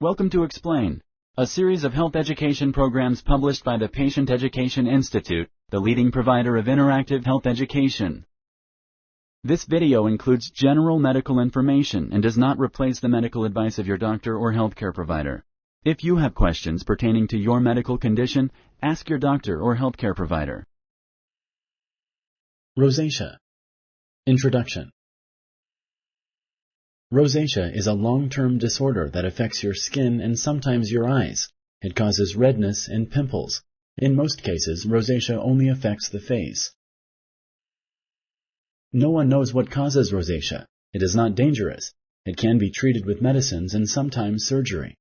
Welcome to Explain, a series of health education programs published by the Patient Education Institute, the leading provider of interactive health education. This video includes general medical information and does not replace the medical advice of your doctor or healthcare provider. If you have questions pertaining to your medical condition, ask your doctor or healthcare provider. Rosacea. Introduction. Rosacea is a long-term disorder that affects your skin and sometimes your eyes. It causes redness and pimples. In most cases, rosacea only affects the face. No one knows what causes rosacea. It is not dangerous. It can be treated with medicines and sometimes surgery.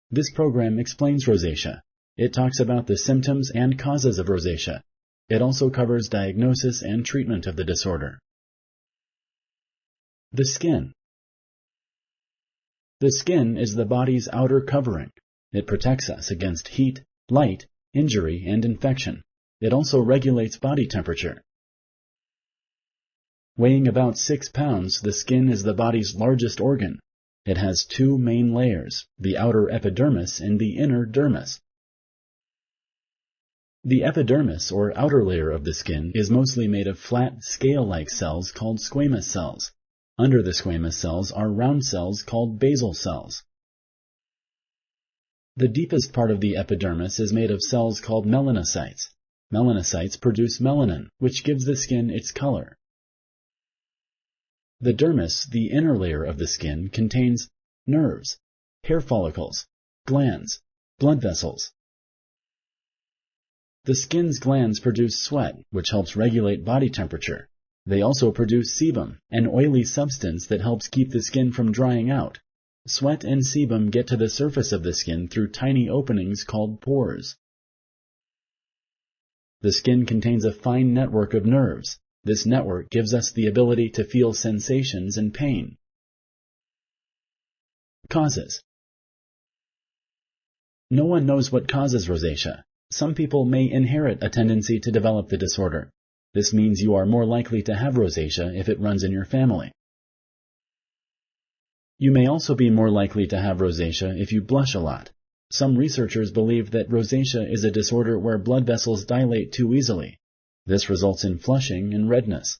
This program explains rosacea. It talks about the symptoms and causes of rosacea. It also covers diagnosis and treatment of the disorder. The skin. The skin is the body's outer covering. It protects us against heat, light, injury, and infection. It also regulates body temperature. Weighing about 6 pounds, the skin is the body's largest organ. It has two main layers, the outer epidermis and the inner dermis. The epidermis, or outer layer of the skin, is mostly made of flat, scale-like cells called squamous cells. Under the squamous cells are round cells called basal cells. The deepest part of the epidermis is made of cells called melanocytes. Melanocytes produce melanin, which gives the skin its color. The dermis, the inner layer of the skin, contains nerves, hair follicles, glands, blood vessels. The skin's glands produce sweat, which helps regulate body temperature. They also produce sebum, an oily substance that helps keep the skin from drying out. Sweat and sebum get to the surface of the skin through tiny openings called pores. The skin contains a fine network of nerves. This network gives us the ability to feel sensations and pain. Causes. No one knows what causes rosacea. Some people may inherit a tendency to develop the disorder. This means you are more likely to have rosacea if it runs in your family. You may also be more likely to have rosacea if you blush a lot. Some researchers believe that rosacea is a disorder where blood vessels dilate too easily. This results in flushing and redness.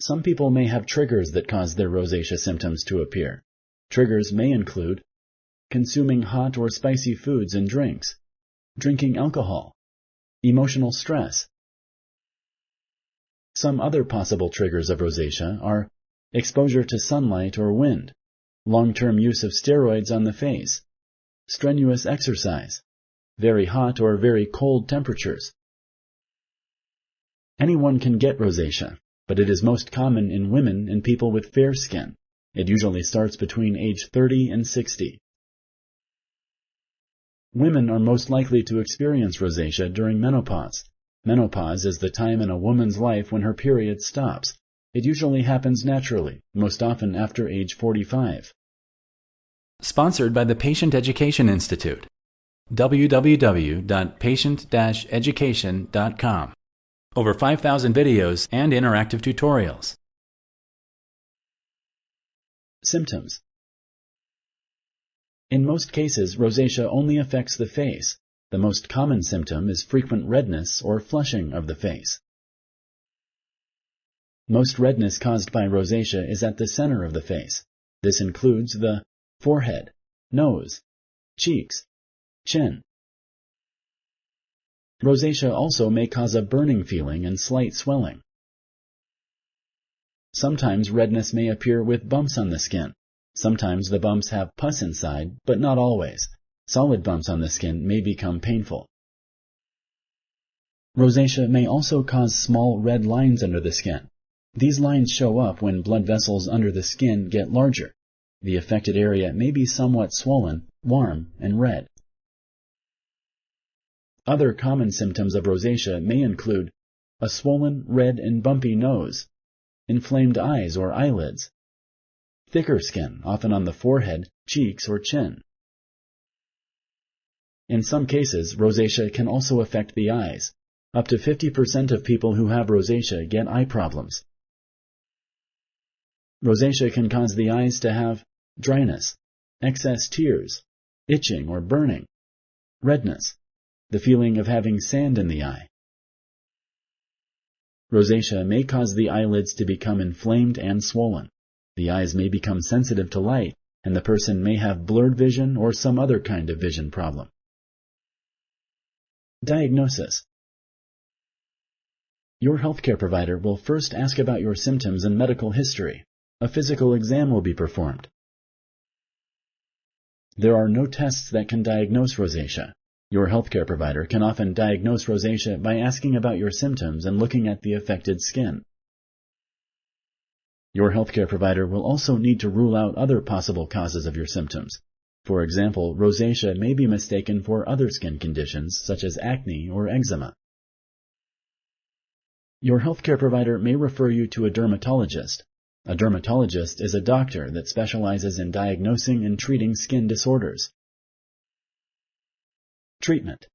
Some people may have triggers that cause their rosacea symptoms to appear. Triggers may include consuming hot or spicy foods and drinks, drinking alcohol, emotional stress. Some other possible triggers of rosacea are exposure to sunlight or wind, long-term use of steroids on the face, strenuous exercise, very hot or very cold temperatures. Anyone can get rosacea, but it is most common in women and people with fair skin. It usually starts between age 30 and 60. Women are most likely to experience rosacea during menopause. Menopause is the time in a woman's life when her period stops. It usually happens naturally, most often after age 45. Sponsored by the Patient Education Institute. www.patient-education.com. Over 5,000 videos and interactive tutorials. Symptoms. In most cases, rosacea only affects the face. The most common symptom is frequent redness or flushing of the face. Most redness caused by rosacea is at the center of the face. This includes the forehead, nose, cheeks, chin. Rosacea also may cause a burning feeling and slight swelling. Sometimes redness may appear with bumps on the skin. Sometimes the bumps have pus inside, but not always. Solid bumps on the skin may become painful. Rosacea may also cause small red lines under the skin. These lines show up when blood vessels under the skin get larger. The affected area may be somewhat swollen, warm, and red. Other common symptoms of rosacea may include a swollen, red, and bumpy nose, inflamed eyes or eyelids, thicker skin, often on the forehead, cheeks, or chin. In some cases, rosacea can also affect the eyes. Up to 50% of people who have rosacea get eye problems. Rosacea can cause the eyes to have dryness, excess tears, itching or burning, redness, the feeling of having sand in the eye. Rosacea may cause the eyelids to become inflamed and swollen. The eyes may become sensitive to light, and the person may have blurred vision or some other kind of vision problem. Diagnosis. Your healthcare provider will first ask about your symptoms and medical history. A physical exam will be performed. There are no tests that can diagnose rosacea. Your healthcare provider can often diagnose rosacea by asking about your symptoms and looking at the affected skin. Your healthcare provider will also need to rule out other possible causes of your symptoms. For example, rosacea may be mistaken for other skin conditions such as acne or eczema. Your healthcare provider may refer you to a dermatologist. A dermatologist is a doctor that specializes in diagnosing and treating skin disorders. Treatment.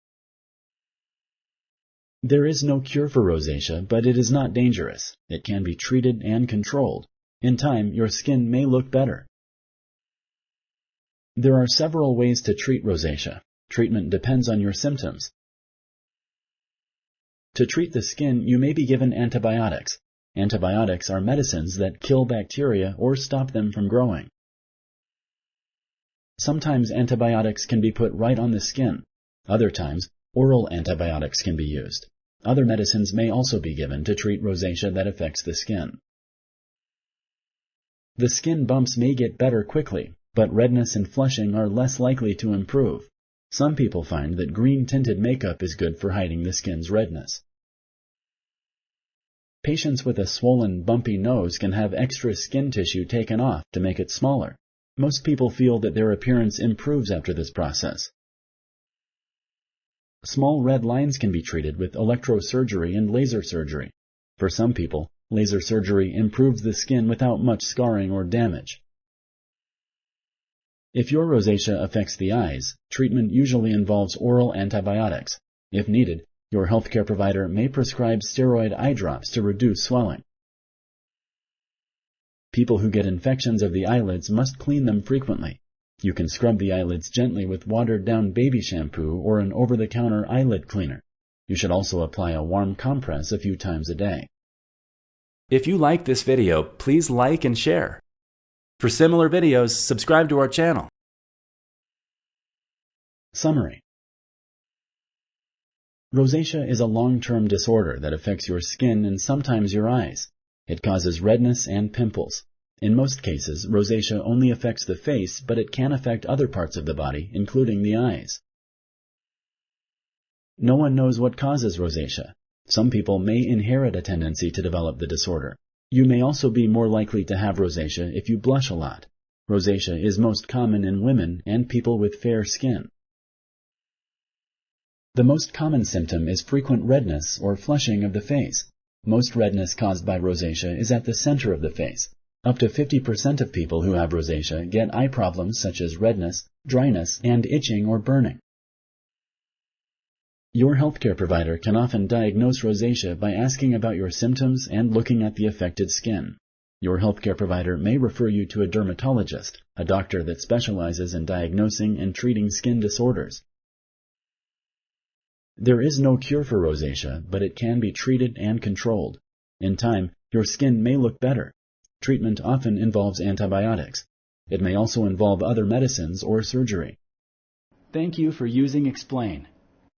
There is no cure for rosacea, but it is not dangerous. It can be treated and controlled. In time, your skin may look better. There are several ways to treat rosacea. Treatment depends on your symptoms. To treat the skin, you may be given antibiotics. Antibiotics are medicines that kill bacteria or stop them from growing. Sometimes antibiotics can be put right on the skin. Other times, oral antibiotics can be used. Other medicines may also be given to treat rosacea that affects the skin. The skin bumps may get better quickly, but redness and flushing are less likely to improve. Some people find that green-tinted makeup is good for hiding the skin's redness. Patients with a swollen, bumpy nose can have extra skin tissue taken off to make it smaller. Most people feel that their appearance improves after this process. Small red lines can be treated with electrosurgery and laser surgery. For some people, laser surgery improves the skin without much scarring or damage. If your rosacea affects the eyes, treatment usually involves oral antibiotics. If needed, your healthcare provider may prescribe steroid eye drops to reduce swelling. People who get infections of the eyelids must clean them frequently. You can scrub the eyelids gently with watered-down baby shampoo or an over-the-counter eyelid cleaner. You should also apply a warm compress a few times a day. If you like this video, please like and share. For similar videos, subscribe to our channel. Summary. Rosacea is a long-term disorder that affects your skin and sometimes your eyes. It causes redness and pimples. In most cases, rosacea only affects the face, but it can affect other parts of the body, including the eyes. No one knows what causes rosacea. Some people may inherit a tendency to develop the disorder. You may also be more likely to have rosacea if you blush a lot. Rosacea is most common in women and people with fair skin. The most common symptom is frequent redness or flushing of the face. Most redness caused by rosacea is at the center of the face. Up to 50% of people who have rosacea get eye problems such as redness, dryness, and itching or burning. Your healthcare provider can often diagnose rosacea by asking about your symptoms and looking at the affected skin. Your healthcare provider may refer you to a dermatologist, a doctor that specializes in diagnosing and treating skin disorders. There is no cure for rosacea, but it can be treated and controlled. In time, your skin may look better. Treatment often involves antibiotics. It may also involve other medicines or surgery. Thank you for using Explain.